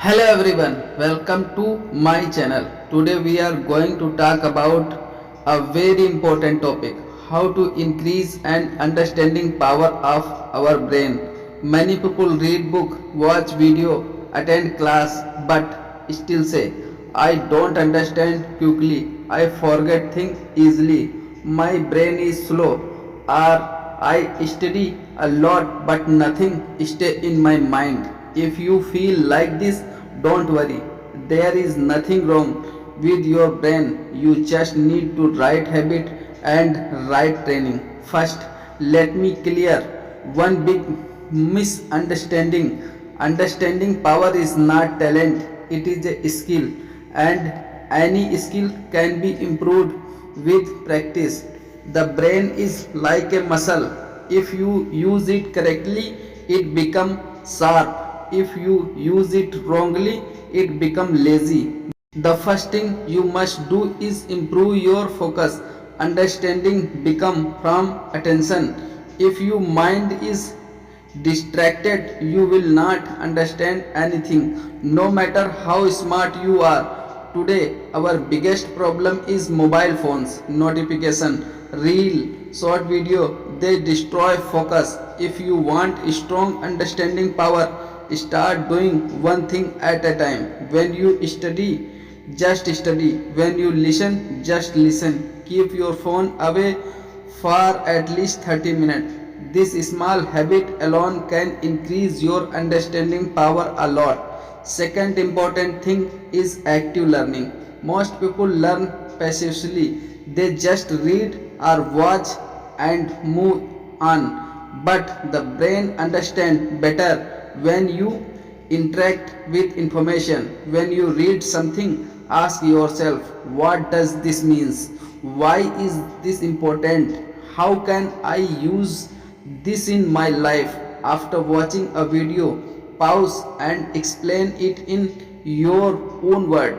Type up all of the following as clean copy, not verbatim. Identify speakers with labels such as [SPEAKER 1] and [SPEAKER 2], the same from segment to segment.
[SPEAKER 1] Hello everyone, welcome to my channel. Today we are going to talk about a very important topic, how to increase and understanding power of our brain. Many people read book, watch video, attend class but still say I don't understand quickly, I forget things easily, my brain is slow, or I study a lot but nothing stay in my mind. If you feel like this, don't worry. There is nothing wrong with your brain. You just need to right habit and right training. First, let me clear one big misunderstanding. Understanding power is not talent, it is a skill, and any skill can be improved with practice. The brain is like a muscle. If you use it correctly, it becomes sharp. If you use it wrongly, it becomes lazy. The first thing you must do is improve your focus. Understanding become from attention. If your mind is distracted, you will not understand anything, no matter how smart you are. Today, our biggest problem is mobile phones, notification, reel, short video. They destroy focus. If you want strong understanding power, start doing one thing at a time. When you study, just study. When you listen, just listen. Keep your phone away for at least 30 minutes. This small habit alone can increase your understanding power a lot. Second important thing is active learning. Most people learn passively. They just read or watch and move on. But the brain understands better when you interact with information. When you read something, ask yourself, what does this mean? Why is this important? How can I use this in my life? After watching a video, pause and explain it in your own word.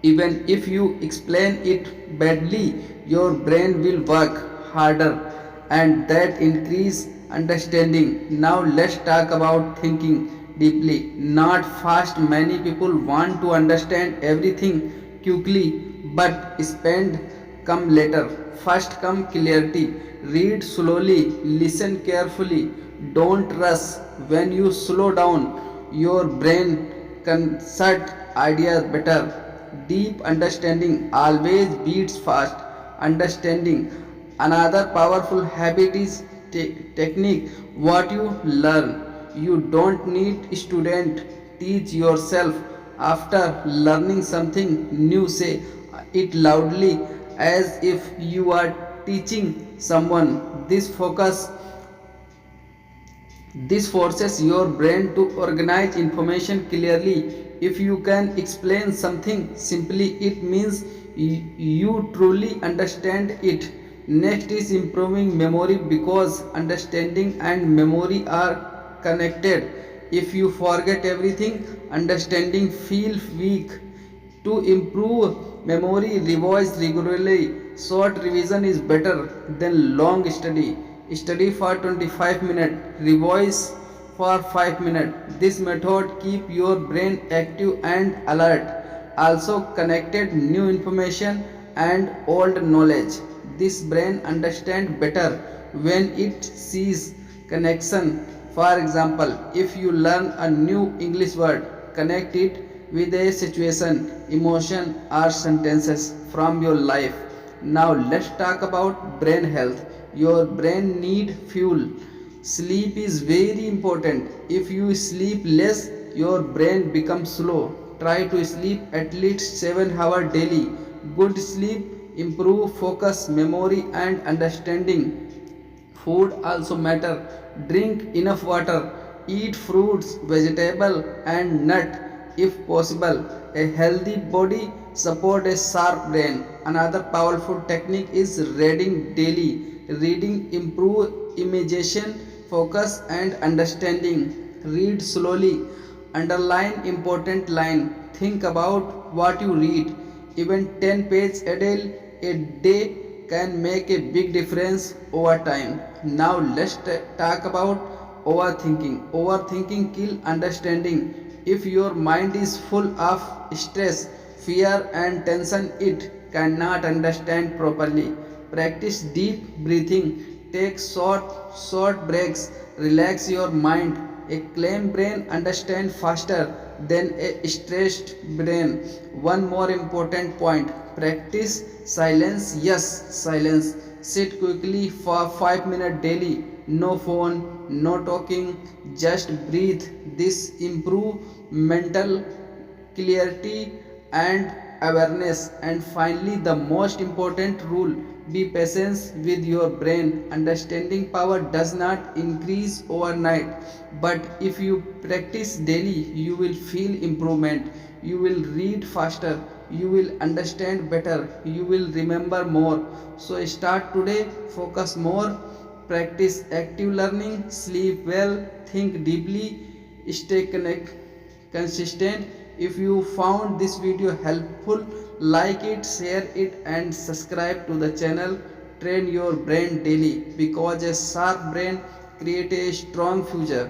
[SPEAKER 1] Even if you explain it badly, your brain will work harder and that increase understanding. Now let's talk about thinking deeply, not fast. Many people want to understand everything quickly, but spend come later. First come clarity. Read slowly, listen carefully, don't rush. When you slow down, your brain consult ideas better. Deep understanding always beats fast understanding. Another powerful habit is technique. What you learn, you don't need student. Teach yourself. After learning something new, say it loudly as if you are teaching someone. This forces your brain to organize information clearly. If you can explain something simply, it means you truly understand it. Next is improving memory because understanding and memory are connected. If you forget everything, understanding feels weak. To improve memory, revise regularly. Short revision is better than long study. Study for 25 minutes, revise for 5 minutes. This method keep your brain active and alert. Also connected new information and old knowledge. This brain understand better when it sees connection. For example, if you learn a new English word, connect it with a situation, emotion or sentences from your life. Now let's talk about brain health. Your brain need fuel. Sleep is very important. If you sleep less, your brain becomes slow. Try to sleep at least 7 hours daily. Good sleep improve focus, memory and understanding. Food also matter. Drink enough water. Eat fruits, vegetable and nut if possible. A healthy body support a sharp brain. Another powerful technique is reading daily. Reading improve imagination, focus and understanding. Read slowly. Underline important line. Think about what you read. Even 10 pages a day can make a big difference over time. Now let's talk about overthinking. Overthinking kill understanding. If your mind is full of stress, fear and tension, it cannot understand properly. Practice deep breathing, take short breaks, relax your mind. A calm brain understands faster than a stressed brain. One more important point, practice silence. Yes, silence. Sit quickly for 5 minutes daily. No phone, no talking, just breathe. This improve mental clarity and awareness. And finally, the most important rule, be patient with your brain. Understanding power does not increase overnight, but if you practice daily, you will feel improvement. You will read faster, you will understand better, you will remember more. So start today, focus more, practice active learning, sleep well, think deeply, stay consistent. If you found this video helpful, like it, share it and subscribe to the channel. Train your brain daily, because a sharp brain creates a strong future.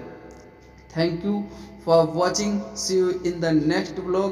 [SPEAKER 1] Thank you for watching. See you in the next vlog.